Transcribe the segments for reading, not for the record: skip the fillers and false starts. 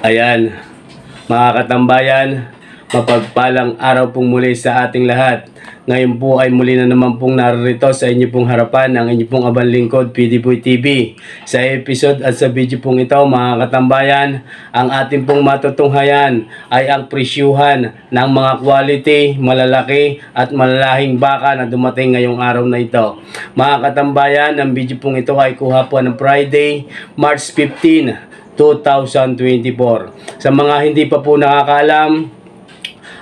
Ayan, mga katambayan, mapagpalang araw pong muli sa ating lahat. Ngayon po ay muli na naman pong narito sa inyo pong harapan ang inyo pong abang lingkod, PDBoy TV. Sa episode at sa video pong ito, mga katambayan, ang ating pong matutunghayan ay ang presyuhan ng mga quality, malalaki at malalahing baka na dumating ngayong araw na ito. Mga katambayan, ang video pong ito ay kuha po ng Friday, March 15, 2024. Sa mga hindi pa po nakakaalam,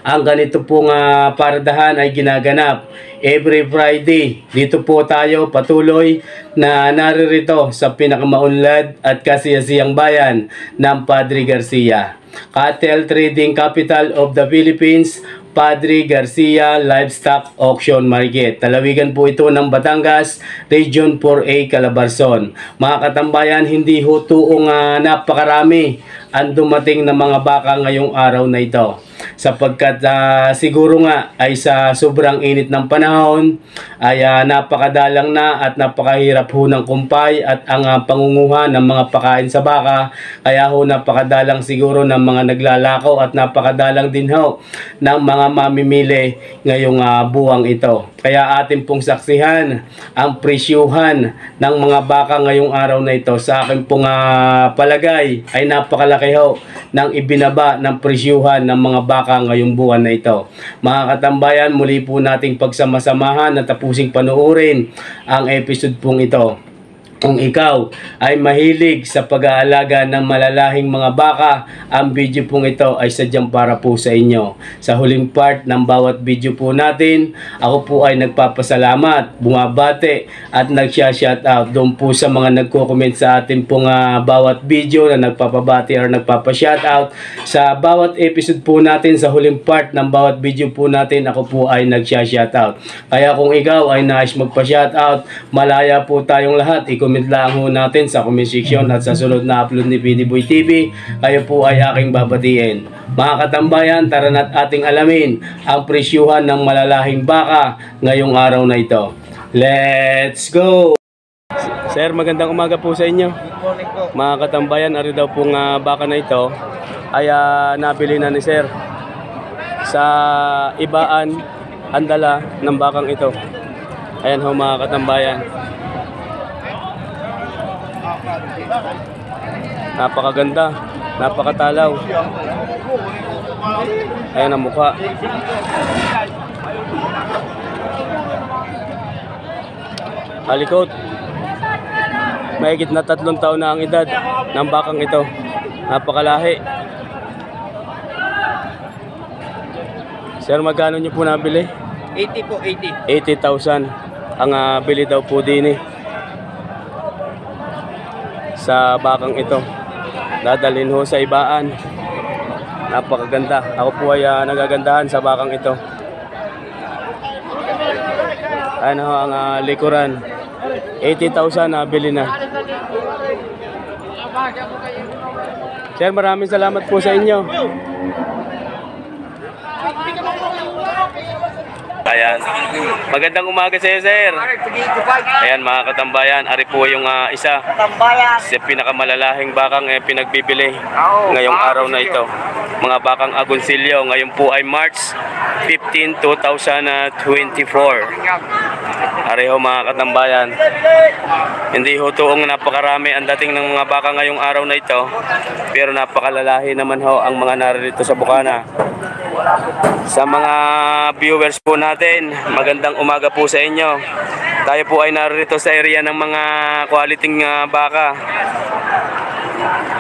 ang ganito pong paradahan ay ginaganap every Friday. Dito po tayo patuloy na naririto sa pinakamaunlad at kasiyasiyang bayan ng Padre Garcia, Cattle Trading Capital of the Philippines, Padre Garcia Livestock Auction Market. Talawigan po ito ng Batangas, Region 4A, Calabarzon. Mga katambayan, hindi ho tuong napakarami ang dumating na mga baka ngayong araw na ito. Sapagkat siguro nga ay sa sobrang init ng panahon ay napakadalang na at napakahirap ho ng kumpay at ang pangunguha ng mga pakain sa baka. Kaya ho napakadalang siguro ng mga naglalakaw at napakadalang din ho ng mga mamimili ngayong buwang ito. Kaya atin pong saksihan ang presyuhan ng mga baka ngayong araw na ito. Sa akin pong palagay ay napakalaki ho ng ibinaba ng presyuhan ng mga baka ngayong buwan na ito. Mga katambayan, muli po nating pagsamasamahan na tapusing panuorin ang episode pong ito. Kung ikaw ay mahilig sa pag-aalaga ng malalahing mga baka, ang video pong ito ay sadyang para po sa inyo. Sa huling part ng bawat video po natin, ako po ay nagpapasalamat, bumabate at nagsya-shoutout doon po sa mga nagko-comment sa atin pong bawat video na nagpapabati or nagpapa-shoutout. Sa bawat episode po natin, sa huling part ng bawat video po natin, ako po ay nagsya-shoutout. Kaya kung ikaw ay nais magpa-shoutout, malaya po tayong lahat. Comment lang ho natin sa comment section at sa sunod na upload ni PDBoy TV, kayo po ay aking babatiin. Mga katambayan, tara na't ating alamin ang presyuhan ng malalahing baka ngayong araw na ito. Let's go! Sir, magandang umaga po sa inyo. Mga katambayan, ari daw pong baka na ito ay nabili na ni Sir sa ibaan ang dala ng bakang ito. Ayan ho mga katambayan. Napakaganda, napakatalaw. Ayan ang mukha. Halikot. Mahigit na 3 taon na ang edad ng bakang ito. Napakalahi. Sir, magkano nyo po nabili? 80 po, 80. 80,000 ang bili daw po din sa bakang ito. Dadalhin ho sa ibaan. Napakaganda. Ako po ay nagagandahan sa bakang ito. Ano ho ang likuran. 80,000 nabili na. Sir, maraming salamat po sa inyo. Ayan. Magandang umaga sa iyo, Sir. Ayan mga katambayan, ari po yung isa sa pinakamalalahing bakang pinagbibili ngayong araw na ito. Mga bakang agonsilyo, ngayon po ay March 15, 2024. Ari ho mga katambayan, hindi ho tuong napakarami ang dating ng mga baka ngayong araw na ito, pero napakalalahi naman ho ang mga naririto sa bukana. Sa mga viewers po natin, magandang umaga po sa inyo. Tayo po ay narito sa area ng mga quality baka.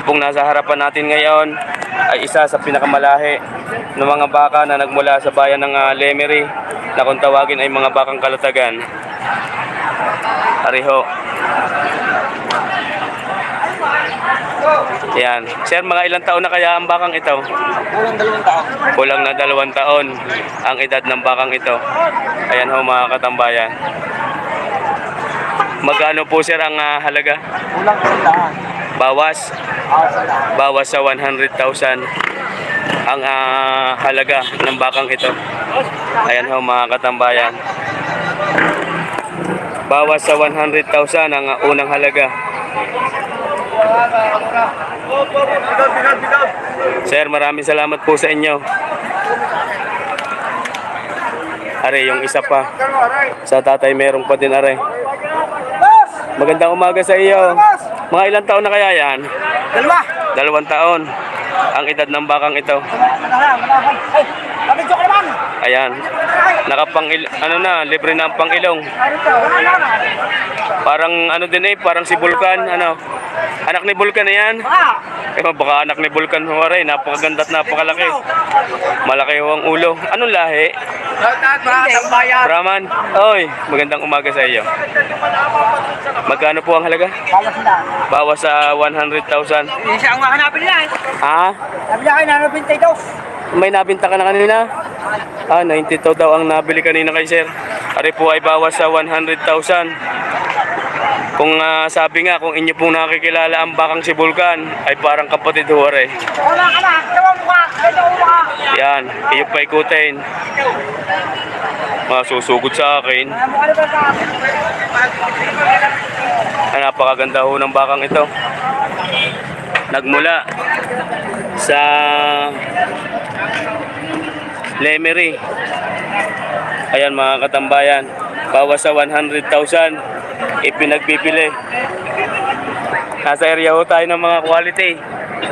Kung nasa harapan natin ngayon ay isa sa pinakamalahi ng mga baka na nagmula sa bayan ng Lemery, na kung tawagin ay mga bakang Kalatagan. Ariho. Yan. Sir, mga ilang taon na kaya ang bakang ito? Kulang 2 taon. Kulang na 2 taon ang edad ng bakang ito. Ayan ho mga katambayan. Magkano po sir ang halaga? Kulang 100. Bawas? Bawas sa 100,000 ang halaga ng bakang ito. Ayan ho mga katambayan. Bawas sa 100,000 ang unang halaga. Sir, maraming salamat po sa inyo. Are, yung isa pa. Sa tatay meron pa din, are. Magandang umaga sa iyo. Mga ilang taon na kaya yan? 2 taon. Ang edad ng bakang ito. Ayan. Ano na, libre na ang pangilong. Parang ano din eh, parang si Vulcan, ano. Anak ni Vulcan na yan? Baka anak ni Vulcan ho rin, napakaganda at napakalaki. Malaki ho ang ulo. Anong lahi? Brahman. Oy, magandang umaga sa iyo. Magkano po ang halaga? Bawas sa 100,000. Siya ang hanapin nila. Ha? Sabi niya kayo, nanapin tayo. May nabinta ka na kanina? 92 daw ang nabili kanina kay sir. Ari po ay bawas sa 100,000. Kung sabi nga, kung inyo pong nakikilala ang bakang si Vulcan, ay parang kapatid ho rin. Wala ka na, tawag mukha, mukha. Yan, iyo pa ikutin. Masusugod sa akin. Napakaganda ho ng bakang ito. Nagmula sa Lemery. Ayan mga katambayan, bawas sa 100,000 ipinagbibili. Nasa area ho tayo ng mga quality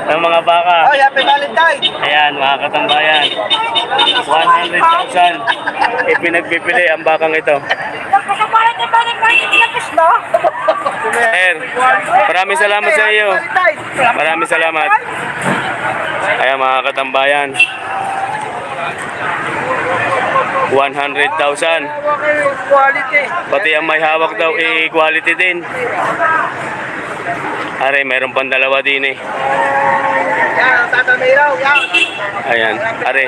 ng mga baka. Oh, happy Valentine. Ayan mga katambayan, 100,000 ipinagbibili ang bakang ito. Sir, maraming salamat sa iyo. Maraming salamat. Ayan mga katambayan, 100,000. Pati ang may hawak daw quality din. Are, mayroon pang dalawa din eh. Ayan, are.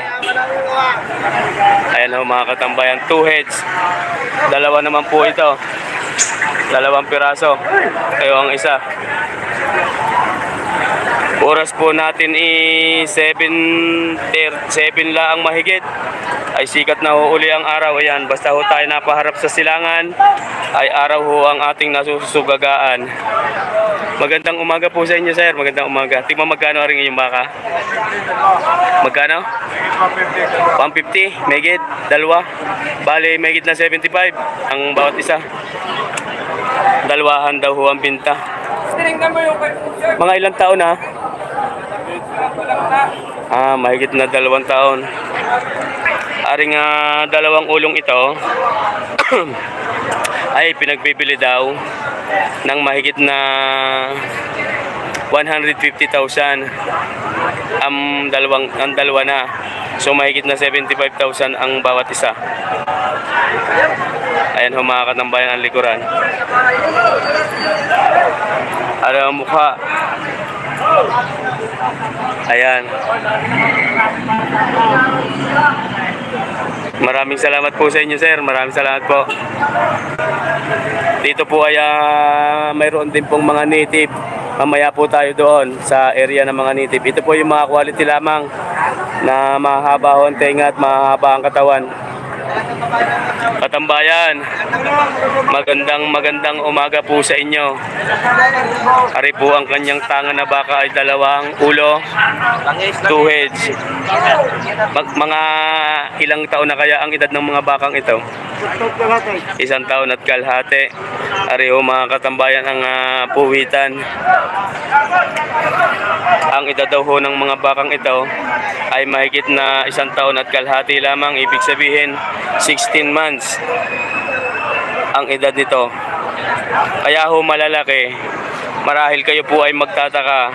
Ayan ho mga katambayan, 2 heads. Dalawa naman po ito. 2 piraso. Ito ang isa. Oras po natin 7 laang mahigit. Ay sikat na ho uli ang araw. Ayan, basta ho tayo napaharap sa silangan, ay araw ho ang ating nasusugagaan. Magandang umaga po sa inyo sir, magandang umaga. Tingnan magkano rin yung baka? Magkano? 150, megit, dalawa. Bale, megit na 75 ang bawat isa. Dalawahan daw ho ang binta. Mga ilang taon na? Mahigit na 2 taon. Aring 2 ulong ito ay pinagbibili daw ng mahigit na 150,000 ang dalawa na. So mahigit na 75,000 ang bawat isa. Ayan ho mga katambayan ang likuran. Ano ang mukha? Ayan. Maraming salamat po sa inyo sir. Maraming salamat po. Dito po ay mayroon din pong mga native. Mamaya po tayo doon sa area ng mga native. Ito po yung mga quality lamang na mahaba ang tenga at mahaba ang katawan. Katambayan, magandang umaga po sa inyo. Ari po ang kanyang tanga na baka ay 2 ulo, 2 heads. Mga ilang taon na kaya ang edad ng mga bakang ito? 1 taon at kalahati. Ari ho mga katambayan ang puwitan. Ang edad daw ho ng mga bakang ito ay mahigit na 1 taon at kalahati lamang. Ibig sabihin 16 months ang edad nito. Kaya ho malalaki. Marahil kayo po ay magtataka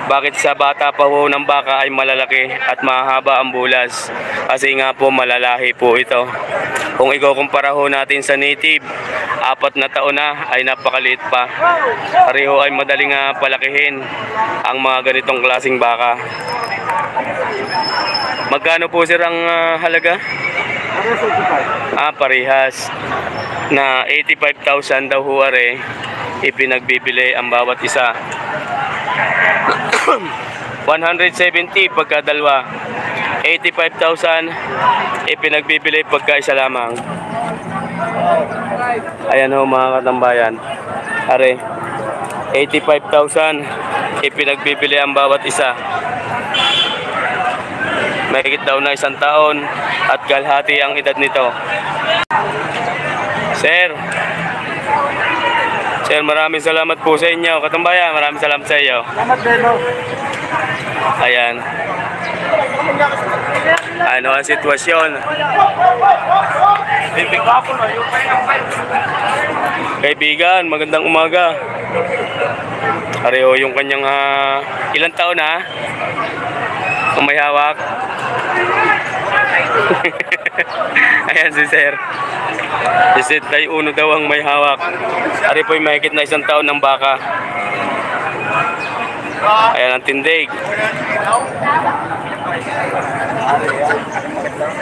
bakit sa bata pa ho ng baka ay malalaki at mahaba ang bulas. Kasi nga po malalahi po ito. Kung ikukumpara ho natin sa native, 4 na taon na ay napakaliit pa. Pareho ay madaling palakihin ang mga ganitong klaseng baka. Magkano po sir ang halaga? Parehas. Na 85,000 daw ho are ipinagbibili ang bawat isa. 170 pagka dalawa. 85,000 ipinagbibili pagka isa lamang. Ayan ho mga katambayan. Are 85,000 ipinagbibili ang bawat isa. Mahigit daw na 1 taon at kalahati ang edad nito. Sir, maraming salamat po sa inyo. Katambayan, maraming salamat sa iyo. Salamat, Beno. Ayan. Ano ang sitwasyon? Kaibigan, magandang umaga. Pareho yung kanyang ilang taon na? Ang may hawak. Ayan si Sir. Si 71 daw ang may hawak. Ari po'y mahigit na 1 taon ng baka. Ayan ang tindig.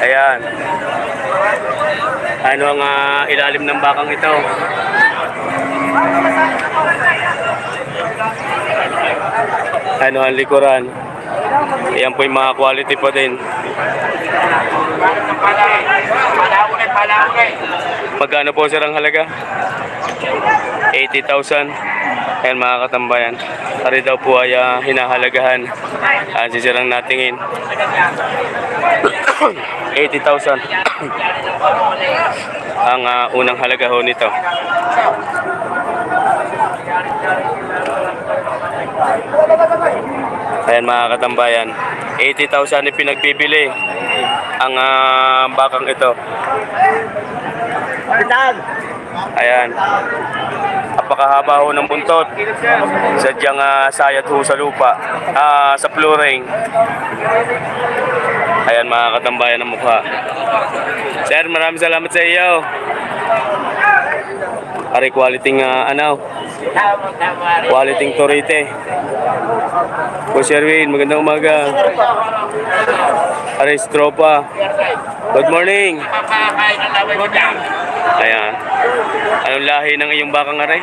Ayan. Ano ang ilalim ng bakang ito? Ano ang likuran? Ayan po yung mga quality po din. Magkano po sir ang halaga? 80,000. Ayan mga katambayan. Ari daw po ay hinahalagahan. Si sir ang natingin. 80,000. Ang unang halaga ho nito. Ayan mga katambayan, 80,000 ipinagbibili ang bakang ito. Ayan. Napakahaba ho ng buntot. Sadyang sayat ho sa lupa. Sa flooring. Ayan mga katambayan ng mukha. Sir, maraming salamat sa iyo. Ari quality quality torite. Po Sherwin, magandang umaga. Ari Stropa. Good morning. Ayan. Anong lahi ng iyong bakang ari?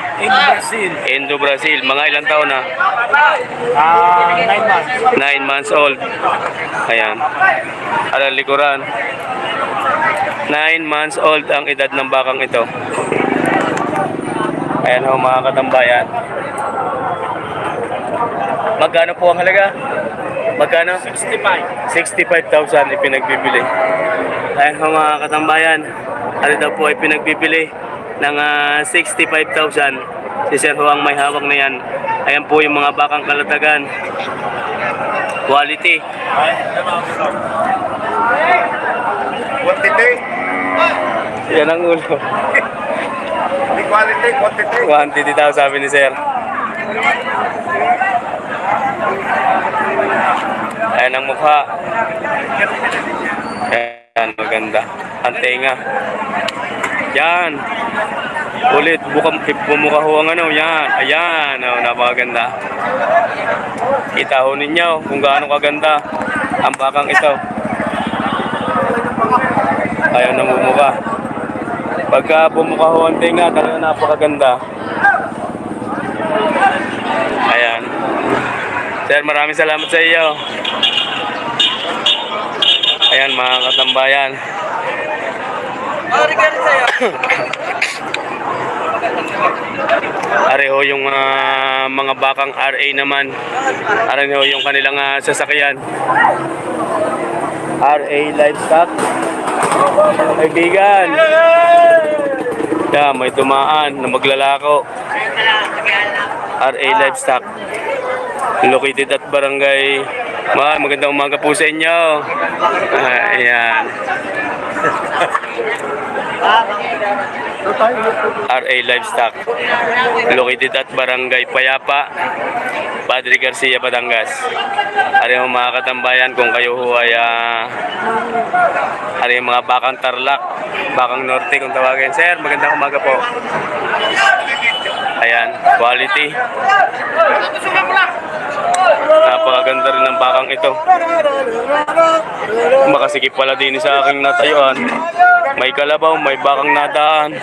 Indo Brazil. Mga ilang taon na? 9 months. 9 months old. Ayan. Alang likuran. 9 months old ang edad ng bakang ito. Ayan ho mga katambayan. Magkano po ang halaga? Magkano? 65,000 ipinagbibili. Ayan ho mga katambayan. Ano daw po ay pinagbibili ng 65,000. Si Sir ho ang may hawak na yan. Ayan po yung mga bakang kalatagan. Quality. Yan ang ulo. Quantity daw sabi ni Sir. Ayan ang mukha. Ayan, maganda. Ang tenga. Yan. Ulit, bumukha ho ang ano. Yan. Ayan. Oh, napakaganda. Kita ho ninyo kung gaano kaganda ang bakang ito. Ayan ang bumukha. Pagka bumukha ho ang tenga, talaga napakaganda. Ayan. Sir, maraming salamat sa iyo. Ayan mga katambayan. Areho yung mga bakang RA naman. Areho yung kanilang sasakyan. RA Livestock. Kaibigan. Yeah, may tumaan na maglalako. RA Livestock. Located at Barangay. Magandang umaga po sa inyo. Ayan. RA Livestock. Located at Barangay Payapa, Padre Garcia, Batangas. Ari mga katambayan, kung kayo ho ay ari mga bakang Tarlac, bakang Norte kung tawagin. Sir, magandang umaga po. Ayan, quality. Napakaganda rin ng bakang ito. Makasikip pala din sa aking natayuan. May kalabaw, may bakang nadaan.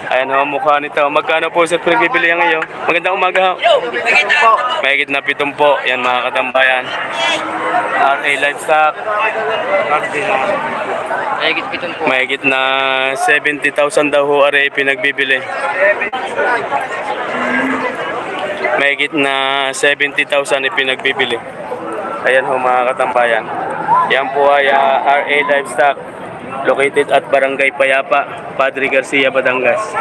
Ayan ho ang mukha nito. Magkano po sa pinagbibili ngayon? Magandang umaga ho. Mahigit na 7 po. Yan mga katambayan. RA Livestock. Mahigit na 70,000 daw ho RA pinagbibili. Mahigit na 70,000 ipinagbibili. Ayan ho mga katambayan. Yan po ay RA Livestock. Located at Barangay Payapa, Padre Garcia, Batangas.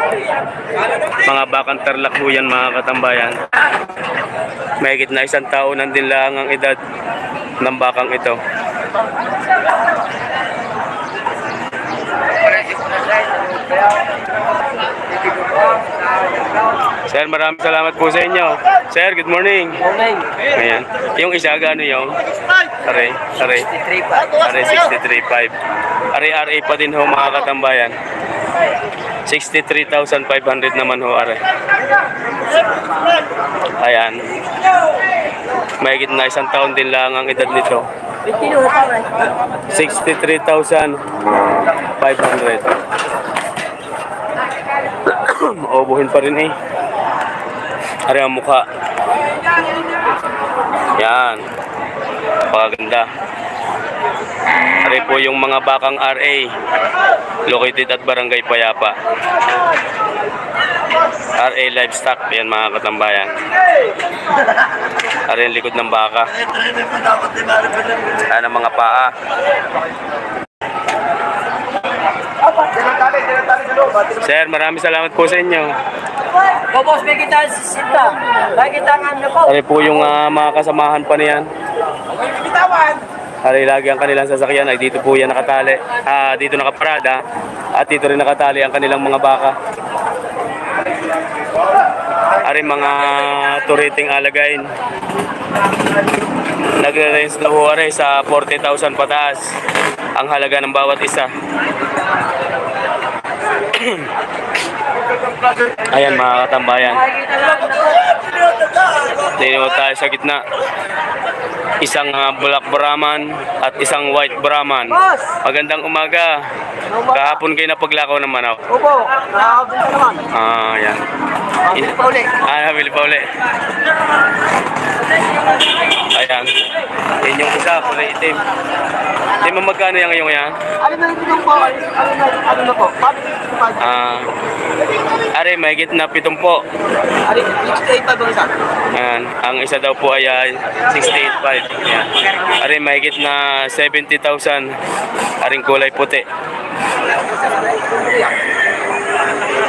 Mga bakang tarlak po yan mga katambayan. Mahigit na 1 taon din lang ang edad ng bakang ito. Sir, maraming salamat po sa inyo. Sir, good morning. Ayan. Yung isa, gano yung? Are 63.5. Are pa din ho mga katambayan. 63,500 naman ho are. Ayan. Mahigit na 1 taon din lang ang edad nito. 63,500. Obuhin pa rin eh. Ari ang mukha. Yan. Paganda. Ari po yung mga bakang RA. Located at Barangay Payapa. RA Livestock. Yan mga katambayan. Ari ang likod ng baka. Ayan ang mga paa. Sir, maraming salamat po sa inyo. Boss, may kita sinta. May kita nga po. Ari po yung mga kasamahan pa niyan. Ari lagi ang kanilang sasakyan ay dito po yan nakatali. Dito nakaparada at dito rin nakatali ang kanilang mga baka. Ari mga turiting alagain. Nagre-range na po ari sa 40,000 pataas ang halaga ng bawat isa. Ayan mga katambayan. Dito tayo sa gitna. Isang black Brahman at isang white Brahman. Magandang umaga. Kahapon kayo napaglakaw ng manok. Opo, nakakabunta naman. Ayan. Habili pa uli. Habili pa uli. Ayan. Yan yung isa, kulay itim. Di mo magkano yan ngayon yan? Ano na yung po? Ano na po? Ari, mahigit na 7 po. Ano, 68 ba isa? Ayan. Ang isa daw po ay 68.5. Ayan. Ari, mahigit na 70,000. Aring kulay puti.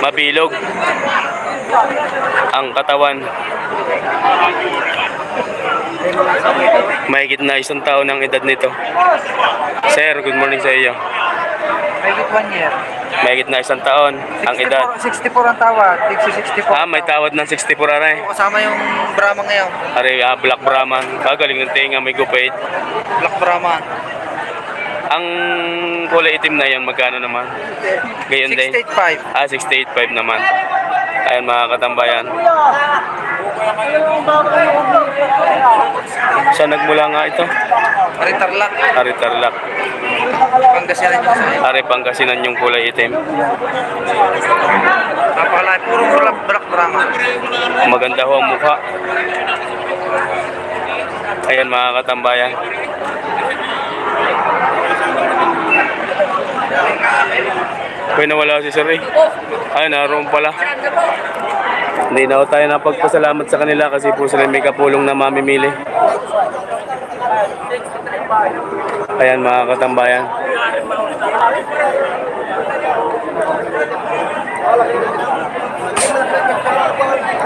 Mabilog ang katawan. Mahigit na 1 taon ang edad nito. Sir, good morning sa iyo. Mahigit 1 year. Mahigit na 1 taon ang edad. 64 ang tawad. 64. May tawad ng 64 aray. Kasama yung Brahman ngayon. Aray, Black Brahman. Galing ng tenga, may gupit. Black Brahman. Ang kulay itim na yan, magkano naman? Gayon din. 68.5. 68.5 naman. Ayan mga katambayan. Saan nagmula nga ito? Aritarlak. Aritarlak. Pangasinan yung sa'yo. Ari Pangasinan yung kulay itim. Napakalay. Purong Black Brahman. Maganda ho ang mukha. Ayan mga katambayan. Uy, nawala si Sir Ray. Ay, naroon pala. Hindi na tayo napagpasalamat sa kanila kasi po sila may kapulong na mamimili. Ayan mga katambayan.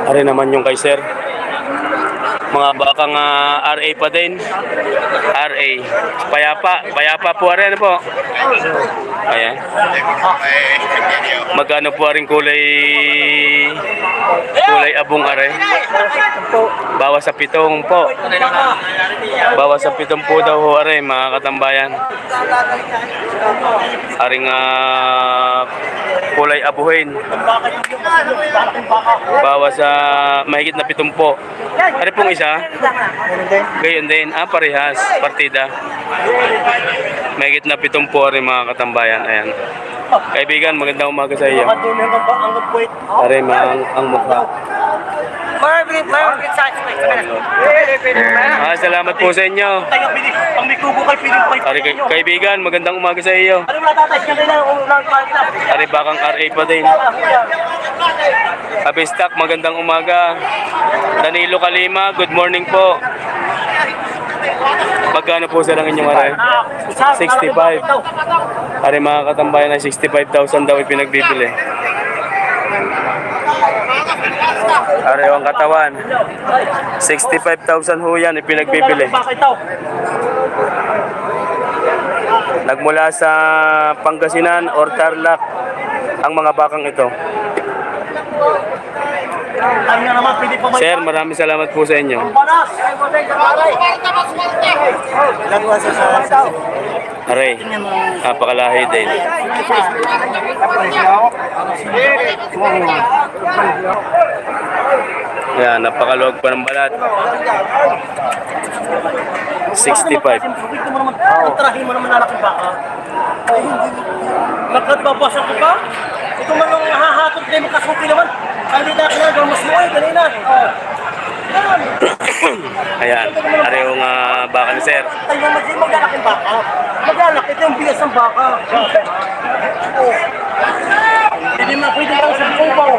Ari naman yung kay Sir. Mga bakang RA pa din. RA. Payapa po rin po. Ayan. Magkano po rin kulay abong are? Bawas sa 7 po. Bawas sa 7 po daw ho are mga katambayan. Aring kulay abuhin. Bawas sa mahigit na 7 po. Are pong isa? Gayon din. Parehas. Partida. Mahigit na 7 po are mga katambayan. Ayan. Kaibigan, magandang umaga sa iyo. Baka doon ang puwit. Pare, ang mukha. Salamat po sa inyo. Tayo, pang may kubo kay piling pa Pare, kaibigan, magandang umaga sa iyo. Ano mga tatay? Siya nila ang ulang pagkila. Pare, bakang RA pa din. Abistak, magandang umaga. Danilo Kalima, good morning po. Magkano po sa lang inyong aray? 65. Pare, mga katambayan na 65,000 daw ipinagbibili. Pare, ang katawan. 65,000 ho yan ipinagbibili. Nagmula sa Pangasinan or Tarlac ang mga bakang ito. Sir, maraming salamat po sa inyo. Aray, napakalahi din. Yan, napakaluwag pa ng balat. 65. Ang trahin mo naman lalaki baka. Nagkatbabasan ko pa? Ito man ang hahatod kayo makasuki naman. Ang hindi natin na gamas mo eh, kanina. Ayan, ari yung baka ni sir. Tayo mag-lalaking baka. Mag-lalak, ito yung bigas ng baka. Hindi mo pwede lang sa kubaw.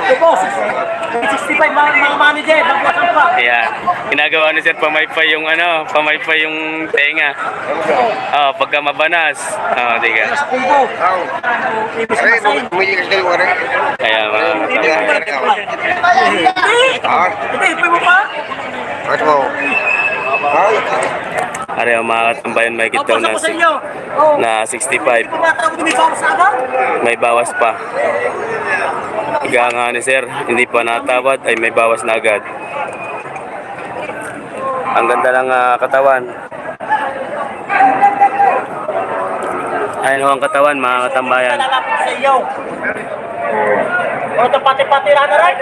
Ito po, 65 mga manager, nagwasan pa. Ayan, ginagawa ni sir pamaypay yung pamaypay yung tenga. Oh, pagka mabanas. Oh, diga. Sa kubaw. Ayan, mga Hindi, ipay mo pa? ari ang mga katambayan may daw na, na 65. May bawas pa. Higa nga ni sir, hindi pa natawad ay may bawas na agad. Ang ganda ng katawan. Ayun ho ang katawan, mga katambayan. O, tapati-pati na rin.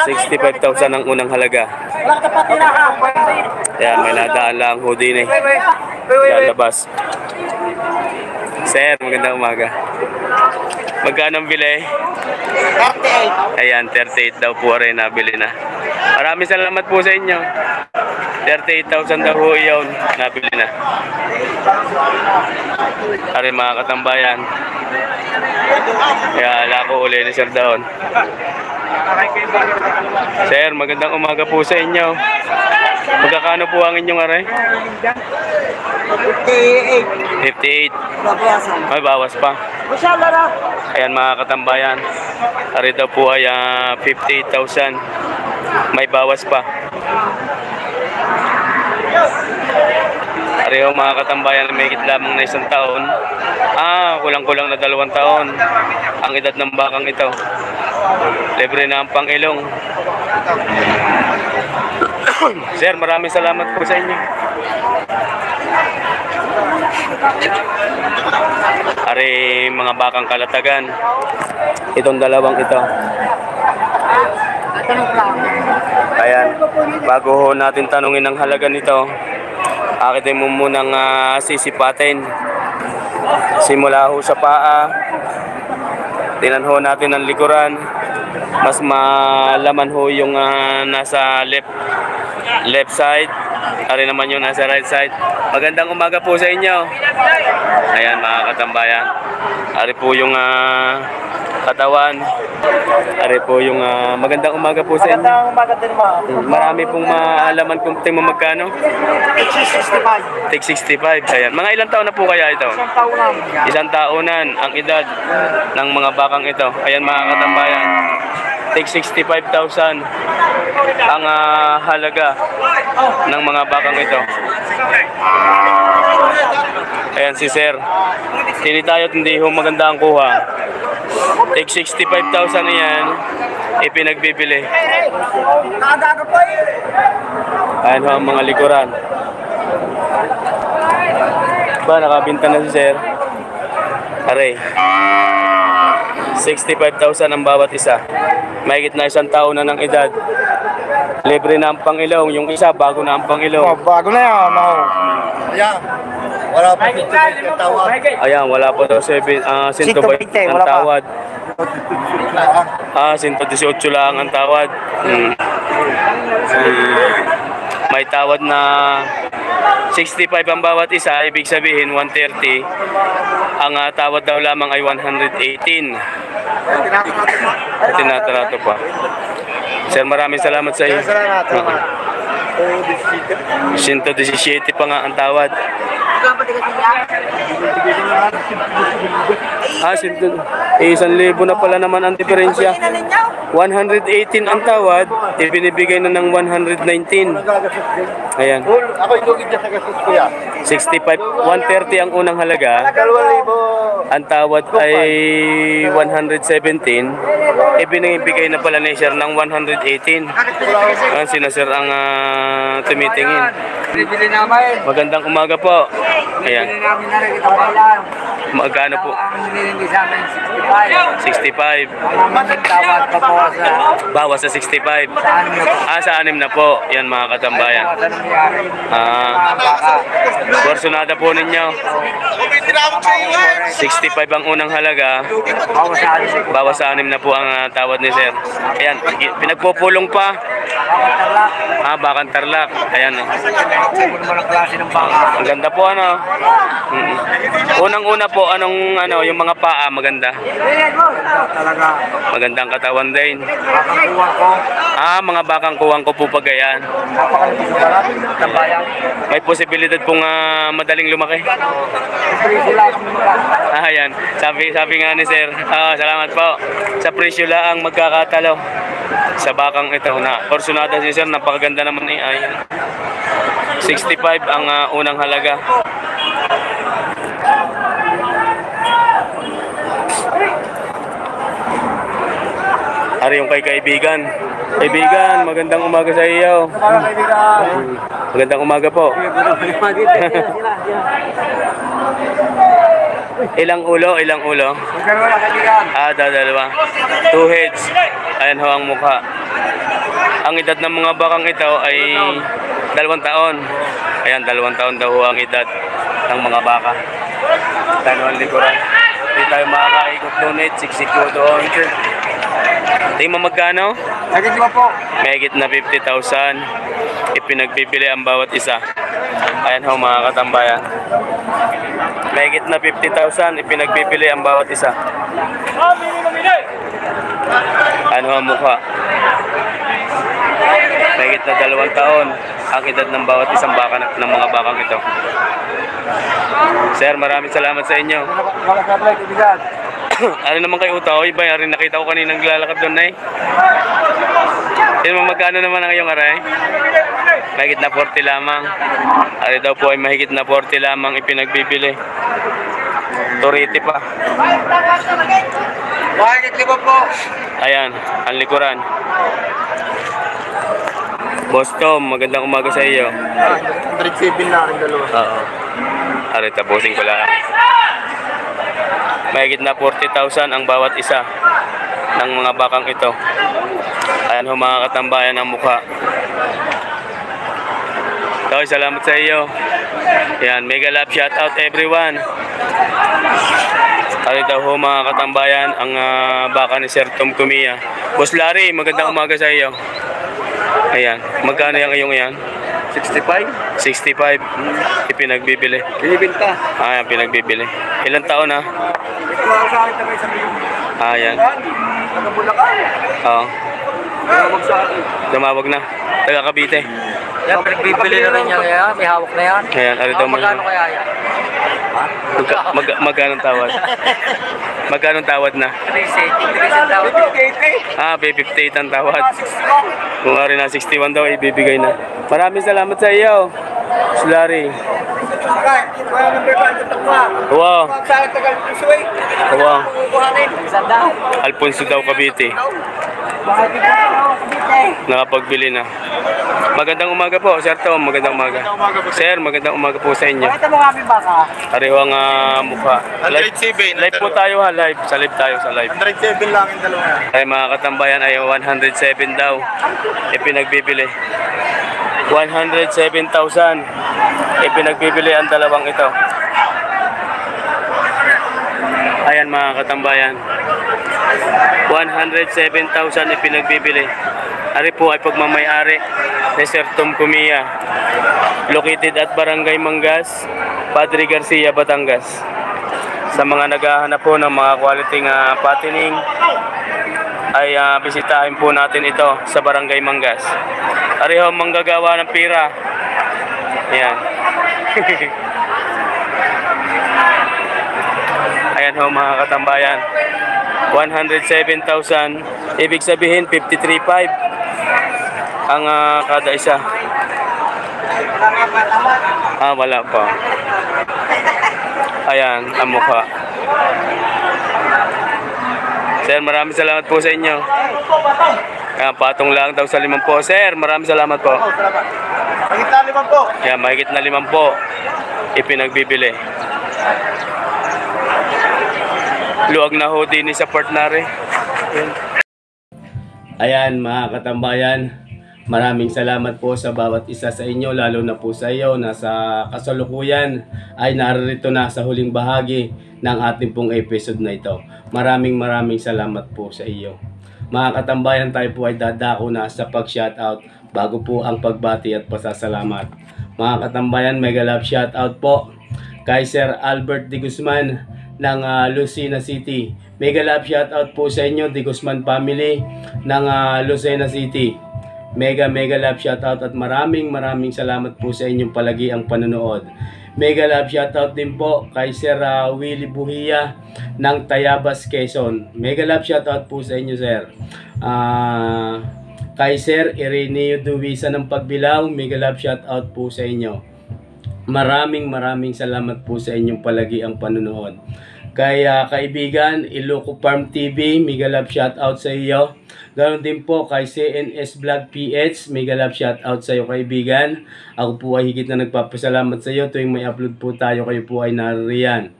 65,000 ang unang halaga. Walang kapati na ha. Ayan, may nadaan lang ho din eh. Lalabas. Sir, magandang umaga. Magkano ang bili? 38. Ayan, 38 daw po rin nabili na. Maraming salamat po sa inyo. 38,000 daw ho yun, nabili na. Ari mga katambayan. Kaya lako uli ni Sir Daon. Sir, magandang umaga po sa inyo. Magkakano po ang inyong aray? 58. 58. May bawas pa. Ayan mga katambayan. Ari daw po ay 58,000. May bawas pa. Pareho mga katambayan, may higit lamang na 1 taon. Kulang-kulang na 2 taon ang edad ng bakang ito. Libre na ang pangilong. Sir, maraming salamat po sa inyo. Ari mga bakang kalatagan. Itong dalawang ito. Ayan, bago ho natin tanungin ang halaga nito, akitin mo munang sisipatin. Simula ho sa paa, tinan ho natin ang likuran. Mas malaman ho yung nasa left side. Ari naman yung nasa right side. Magandang umaga po sa inyo. Ayan mga katambayan. Ari po yung katawan. Ari po yung magandang umaga po sa inyo. Magandang umaga din mga. Marami pong maalaman kung tingin mo magkano? 65. Tig 65. Ayan. Mga ilang taon na po kaya ito? 1 taon. Isang taonan ang edad ng mga bakang ito. Ayan mga katambayan. Tig 65,000 ang halaga ng mga bakang ito. Ayan si Sir. Hindi tayo hindi ho maganda ang kuha. Tig 65,000 yan ipinagbibili. Ayan ho ang mga likuran. Ba, nakabinta na si Sir. Aray. 65,000 ang bawat isa. Mahigit na 1 taon na ng edad. Libre na ang pangilong. Yung isa, bago na ang pangilong. Bago na yan. Ayan. Wala pa 50 ang tawad. Ayan, wala pa daw 120 ang tawad. 118 lang ang tawad. May tawad na 65 ang bawat isa, ibig sabihin 130. Ang tawad daw lamang ay 118. Tinatrato pa. Sir, maraming salamat sa iyo. Salamat. 117 pa nga ang tawad. 1,000 na pala naman ang diferensya. 118 ang tawad, ibinibigay na ng 119. Ayan. Ako yung dyan sa gastos ko yan. 65, 130 ang unang halaga. 2,000. Ang tawad ay 117. Ibinibigay na pala ni Sir ng 118. Sina Sir ang tumitingin. Bibili namin. Magandang umaga po. Ayan. Bibili namin na rin ito lang. Magkano po? Ang hinihingi sa amin, 65. 65. Ang tawad pa po sa Bawas sa 65. saan nyo po. Sa 6 na po. Yan mga katambayan. Sa nangyari. Ah, Porsyonada po ninyo. 65 ang unang halaga. Bawa sa amin. Bawas sa 6 na po ang tawad ni Sir. Ayan, pinagpupulong pa. Bakang Tarlac. Ayan. Kung naman ang klase ng baka. Ang ganda po ano. Unang-una po yung mga paa maganda. Talaga. Magandang katawan din. Makakuha ko. Mga bakang kuwang ko po pagayan. Napakalimutan sa balat. Tambayan. May posibilidad pong madaling lumaki. Presyo lang. Ayan. Sabi nga ni Sir. Salamat po. Sa presyo lang magkakatalo. Sa bakang ito na. Porsyonada si Sir. Napakaganda naman eh. Ayan. 65 ang unang halaga. Ari yung kay kaibigan. Kaibigan, magandang umaga sa iyo. Magandang umaga po. Ilang ulo? Dalawa. 2 heads. Ayan ho ang mukha. Ang edad ng mga bakang ito ay 2 taon. Ayan, 2 taon daw ho ang edad ng mga baka. Tayo ang likuran. Hindi tayo makakaikot doon, siksiko doon. Tingin mo magkano? Lagi di ba po? Mahigit na 50,000. Ipinagbibili ang bawat isa. Ayan ho mga katambayan. Mahigit na 50,000. Ipinagbibili ang bawat isa. Ano ang mukha? Mahigit na 2 taon ang edad ng bawat isang baka ng mga bakang ito. Sir, maraming salamat sa inyo. Ano naman kay Utaw? Iba rin nakita ko kanina naglalakad doon na eh. Mo magkano naman ang iyong aray? Mahigit na 40 lamang. Ari daw po ay mahigit na 40 lamang ipinagbibili. Turiti pa. Mahigit di ba po? Ayan, ang likuran. Boss Tom, magandang umaga sa iyo. 107 na ang dalawa. Oo. Ari, tapusin ko lang. Mahigit na 40,000 ang bawat isa ng mga bakang ito. Ayan ho mga katambayan ang mukha. So, salamat sa iyo. Ayan, mega love shout out everyone. Ari daw ho mga katambayan ang baka ni Sir Tom Cumia. Boss Larry, magandang umaga sa iyo. Ayan, magkano yung iyong yan? 65? 65. Ipinagbibili. Binibinta. Ayan, pinagbibili. Ilang taon na? Ito ang sa akin na may sabi. Ayan. Nagabulakan. Oo. Tawag sa akin. Tumawag na. Taga Cavite. Yan, pinagbibili na rin yan. Kaya may hawak na yan. Ayan, ari daw Magkano kaya yan? magkano tawad? Magkano tawad na? 58 ang tawad. Kung ari na 61 daw, ibibigay na. Maraming salamat sa iyo, Sulari. Wow. Wow. Alfonso daw Cavite. Nakapagbili na. Magandang umaga po, Sir Tom. Magandang umaga. Sir, magandang umaga po sa inyo. Pakita mo nga baka. Pareho ang mukha. Live, 107. live po tayo ha, live. Sa live tayo, sa live. 107 lang yung dalawa. Ay mga katambayan ay 107 daw. Ipinagbibili. 107,000. Ipinagbibili ang dalawang ito. Ayan mga katambayan. 107,000 ipinagbibili. Ari po ay pagmamayari ni Sir Tom Cumia. Located at Barangay Mangas, Padre Garcia, Batangas. Sa mga naghahanap po ng mga quality patining ay bisitahin po natin ito sa Barangay Mangas. Ari ho manggagawa ng pira. Ayan. Ayan ho mga katambayan. 107,000. Ibig sabihin 53,500 ang kada isa. Wala pa. Ayan ang mukha. Sir, maraming salamat po sa inyo. Ayan, patong lang daw sa 5 po. Sir, maraming salamat po. Mahigit na 5 po. Ayan, mahigit na 5 po. Ipinagbibili. Luwag na ho din sa partnere. Ayan mga katambayan, maraming salamat po sa bawat isa sa inyo, lalo na po sa iyo na sa kasalukuyan ay naririto na sa huling bahagi ng ating pong episode na ito. Maraming salamat po sa iyo. Mga katambayan, tayo po ay dadako na sa pag-shoutout bago po ang pagbati at pasasalamat. Mga katambayan, mega love shoutout po kay Sir Albert De Guzman ng Lucena City. Mega love shoutout po sa inyo, De Guzman family ng Lucena City. Mega love shoutout at maraming salamat po sa inyong palagi ang panonood. Mega love shoutout din po kay Sir Willie Buhia ng Tayabas, Quezon. Mega love shoutout po sa inyo, Sir. Kay Sir Ireneo Duwisa ng Pagbilao, mega love shoutout po sa inyo. Maraming salamat po sa inyong palagi ang panonood. Kay kaibigan Iloco Farm TV, mega love shoutout sa iyo. Ganoon din po kay CNS Vlog PH, mega love shoutout sa iyo kaibigan. Ako po ay higit na nagpapasalamat sa iyo tuwing may upload po tayo, kayo po ay naririyan.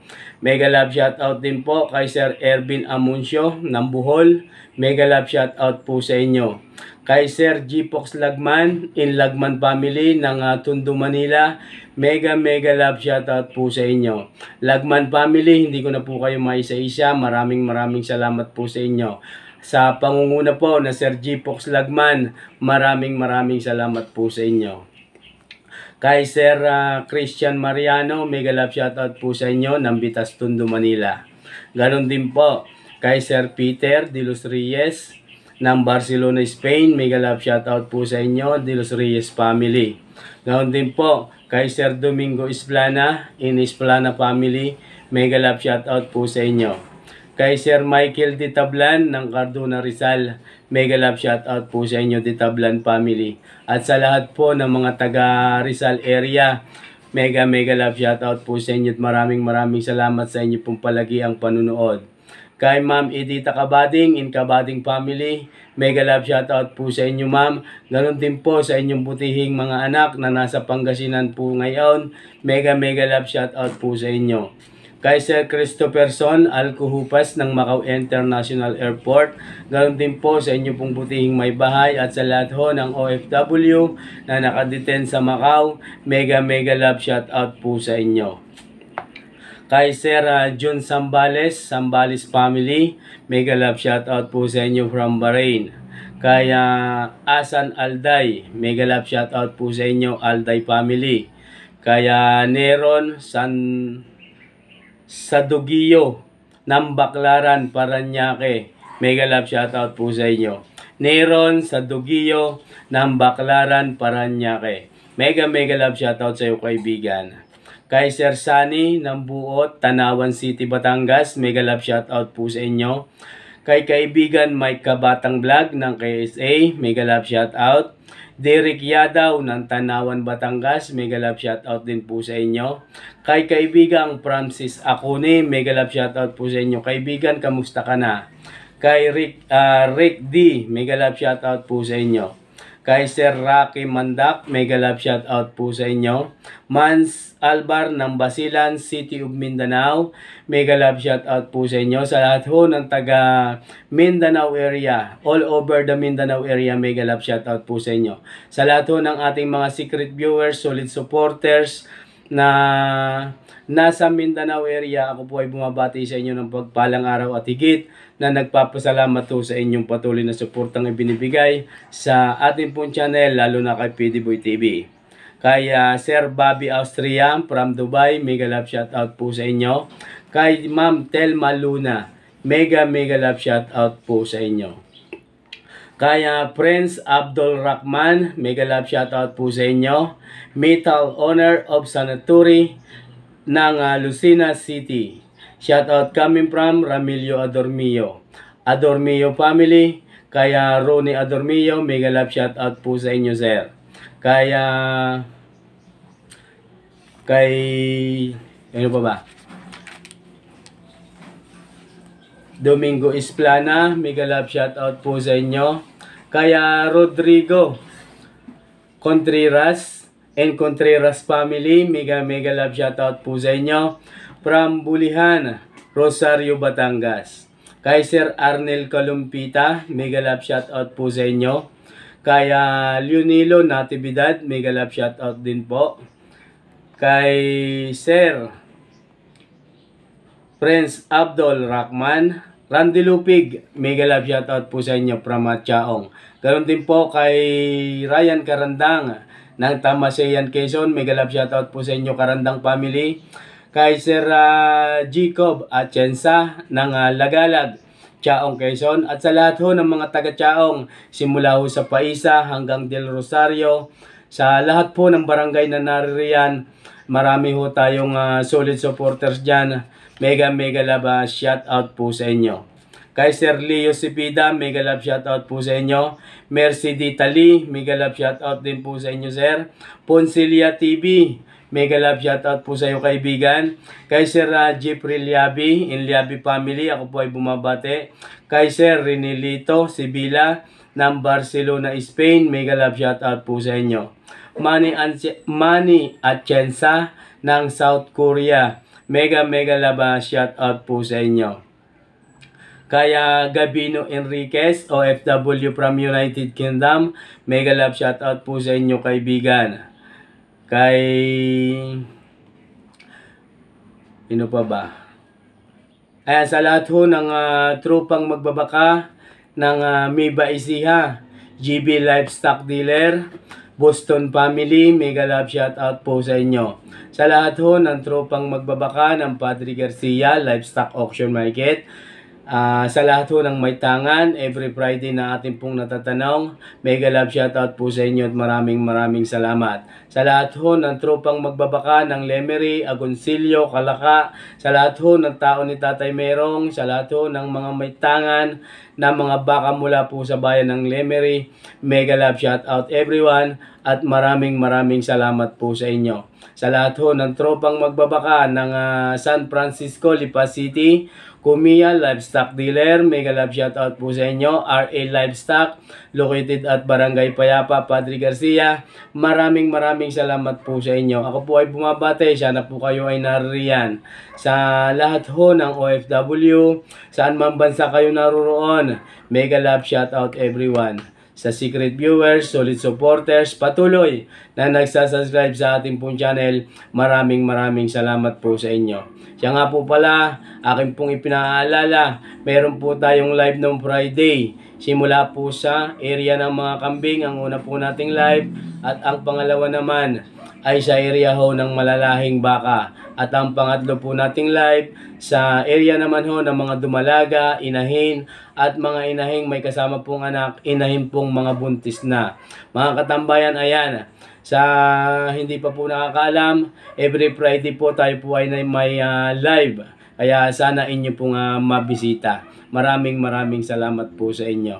Mega love shoutout din po kay Sir Ervin Amuncio ng Bohol, mega love shoutout po sa inyo. Kay Sir G. Pox Lagman in Lagman family ng Tondo, Manila, mega love shoutout po sa inyo. Lagman family, hindi ko na po kayo maisa-isa. Maraming salamat po sa inyo. Sa pangunguna po na Sir G. Pox Lagman, maraming salamat po sa inyo. Kay Sir Christian Mariano, mega love shoutout po sa inyo ng Bitas, Tondo, Manila. Ganon din po kay Sir Peter De Los Reyes ng Barcelona, Spain, mega love shoutout po sa inyo, De Los Reyes family. Ganon din po kay Sir Domingo Isplana in Isplana family, mega love shoutout po sa inyo. Kay Sir Michael De Tablan ng Cardona, Rizal, mega love shoutout po sa inyo, De Tablan family. At sa lahat po ng mga taga Rizal area, mega love shoutout po sa inyo at maraming salamat sa inyo pong palagi ang panunood. Kay Ma'am Edita Kabading in Kabading family, mega love shoutout po sa inyo, ma'am. Ganon din po sa inyong butihing mga anak na nasa Pangasinan po ngayon, mega love shoutout po sa inyo. Kay Sir Christopher Son Alcuhupas ng Macau International Airport, ganon din po sa inyo pong butihing may bahay at sa lahat ho ng OFW na nakadeten sa Macau, mega love shoutout po sa inyo. Kay Sir John Sambales family, mega love shoutout po sa inyo from Bahrain. Kay Asan Alday, mega love shoutout po sa inyo, Alday family. Kay Neron Sadugio ng Baclaran, Paranaque, mega love shoutout po sa inyo. Neron Sadugio ng Baclaran, Paranaque, mega love shoutout sa iyo kaibigan. Kay Sir Sunny ng Buot, Tanawan City, Batangas, mega love shoutout po sa inyo. Kay kaibigan Mike Kabatang Vlog ng KSA, mega love shoutout. Derek Yadaw ng Tanawan, Batangas, mega love shoutout din po sa inyo. Kay kaibigang Francis Acone, mega love shoutout po sa inyo. Kaibigan, kamusta ka na? Kay Rick D, mega love shoutout po sa inyo. Kay Sir Rocky Mandak, mega love shoutout po sa inyo. Mans Albar ng Basilan, City of Mindanao, mega love shoutout po sa inyo. Sa lahat ho ng taga Mindanao area, all over the Mindanao area, mega love shoutout po sa inyo. Sa lahat ho ng ating mga secret viewers, solid supporters na nasa Mindanao area, ako po ay bumabati sa inyo ng pagpalang araw at higit na nagpapasalamat po sa inyong patuloy na suportang ibinibigay sa ating pong channel, lalo na kay PD Boy TV. Kay Sir Bobby Austria from Dubai, mega love shoutout po sa inyo. Kay Ma'am Telma Luna, mega love shoutout po sa inyo. Kay Prince Abdul Rahman, mega love shoutout po sa inyo. Metal Honor of Sanaturi ng Lucena City. Shoutout coming from Ramilio Adormio. Adormio family, kaya Ronnie Adormio, mega love shoutout po sa inyo, sir. Kaya ano pa ba? Domingo Esplana, mega love shoutout po sa inyo. Kaya Rodrigo Contreras and Contreras family, mega love shoutout po sa inyo. From Bulihan, Rosario, Batangas. Kay Sir Arnel Calumpita, mega love shoutout po sa inyo. Kaya Leonilo Natividad, mega love shoutout din po. Kay Sir Prince Abdul Rahman, Randy Lupig, mega love shoutout po sa inyo from Chaong. Ganon din po kay Ryan Karandang ng Tamasayan, Quezon, mega love shoutout po sa inyo, Karandang family. Kay Sir Jacob Atienza ng Lagalag, Chaong, Quezon. At sa lahat ho ng mga taga Chaong, simula ho sa Paisa hanggang Del Rosario, sa lahat po ng barangay na naririyan, marami ho tayong solid supporters dyan. Mega love shoutout po sa inyo. Kay Sir Leo Cepida, mega love shoutout po sa inyo. Mercy Ditali, mega love shoutout din po sa inyo, sir. Ponsilia TV, mega love shoutout po sa iyo, kaibigan. Kay Sir Jeffrey Liabi, in Liabi family, ako po ay bumabate. Kay Sir Renilito Sibila ng Barcelona, Spain, mega love shoutout po sa inyo. Manny Atienza ng South Korea, mega love shoutout po sa inyo. Kaya Gabino Enriquez, OFW from United Kingdom, mega love shoutout po sa inyo, kaibigan. Kay ano pa ba? Ayan, sa lahat ho ng tropang magbabaka ng Miba Ecija, GB Livestock Dealer, Boston Family, mega love shoutout po sa inyo. Sa lahat ho ng tropang magbabaka ng Padre Garcia Livestock Auction Market, sa lahat ho ng may tangan, every Friday na ating pong natatanong, mega love shoutout po sa inyo at maraming salamat. Sa lahat ho ng tropang magbabaka ng Lemery, Agoncillo, Calaca, sa lahat ho ng tao ni Tatay Merong, sa lahat ho ng mga may tangan na mga baka mula po sa bayan ng Lemery, mega love shoutout everyone at maraming salamat po sa inyo. Sa lahat ho ng tropang magbabaka ng San Francisco, Lipa City, Kumiya Livestock Dealer, mega love shoutout po sa inyo. RA Livestock, located at Barangay Payapa, Padre Garcia, maraming salamat po sa inyo. Ako po ay bumabate, sana po kayo ay naririyan. Sa lahat ho ng OFW, saan man bansa kayo naroroon, mega love shoutout everyone. Sa secret viewers, solid supporters, patuloy na nagsasubscribe sa ating pong channel, maraming salamat po sa inyo. Siya nga po pala, akin pong ipinaalala, meron po tayong live noong Friday. Simula po sa area ng mga kambing, ang una po nating live, at ang pangalawa naman ay sa area ho ng malalahing baka. At ang pangatlo po nating live sa area naman ho ng mga dumalaga, inahin, at mga inahing may kasama pong anak, inahin pong mga buntis na. Mga katambayan, ayan, sa hindi pa po nakakaalam, every Friday po tayo po ay may live. Kaya sana inyo pong mabisita. Maraming salamat po sa inyo.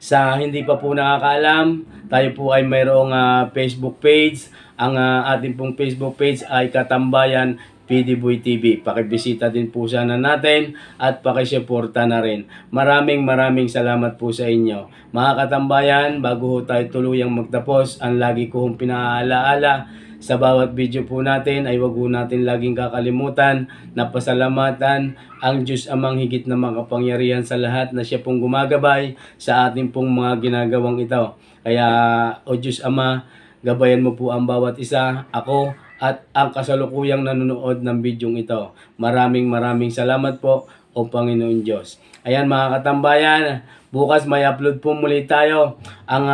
Sa hindi pa po nakakaalam, tayo po ay mayroong Facebook page. Ang ating pong Facebook page ay Katambayan PDBoy TV. Pakibisita din po sana natin at pakisuporta na rin. Maraming salamat po sa inyo. Mga katambayan, bago ho tayo tuluyang magtapos, ang lagi ko hong pinaalaala sa bawat video po natin ay wag ho natin laging kakalimutan na pasalamatan ang Diyos Amang higit na makapangyarihan sa lahat na siya pong gumagabay sa ating pong mga ginagawang ito. Kaya, o Diyos Ama, gabayan mo po ang bawat isa, ako, at ang kasalukuyang nanonood ng bidyong ito. Maraming salamat po, o Panginoon Diyos. Ayan mga katambayan, bukas may upload po muli tayo. Ang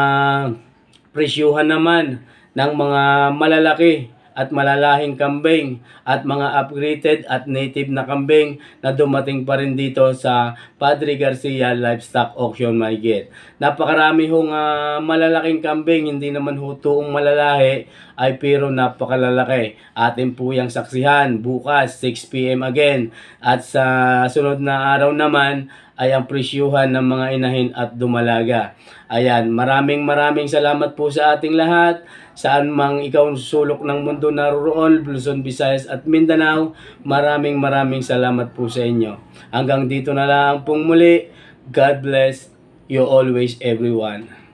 presyuhan naman ng mga malalaki at malalahing kambing at mga upgraded at native na kambing na dumating pa rin dito sa Padre Garcia Livestock Auction Market. Napakarami hong malalaking kambing, hindi naman ho tuong malalahi ay pero napakalalaki. Atin po yung saksihan bukas 6 PM again, at sa sunod na araw naman ay ang presyuhan ng mga inahin at dumalaga. Ayan, maraming salamat po sa ating lahat. Saan mang ikaw sulok ng mundo naroon, Luzon, Visayas at Mindanao, maraming salamat po sa inyo. Hanggang dito na lang pong muli. God bless you always, everyone.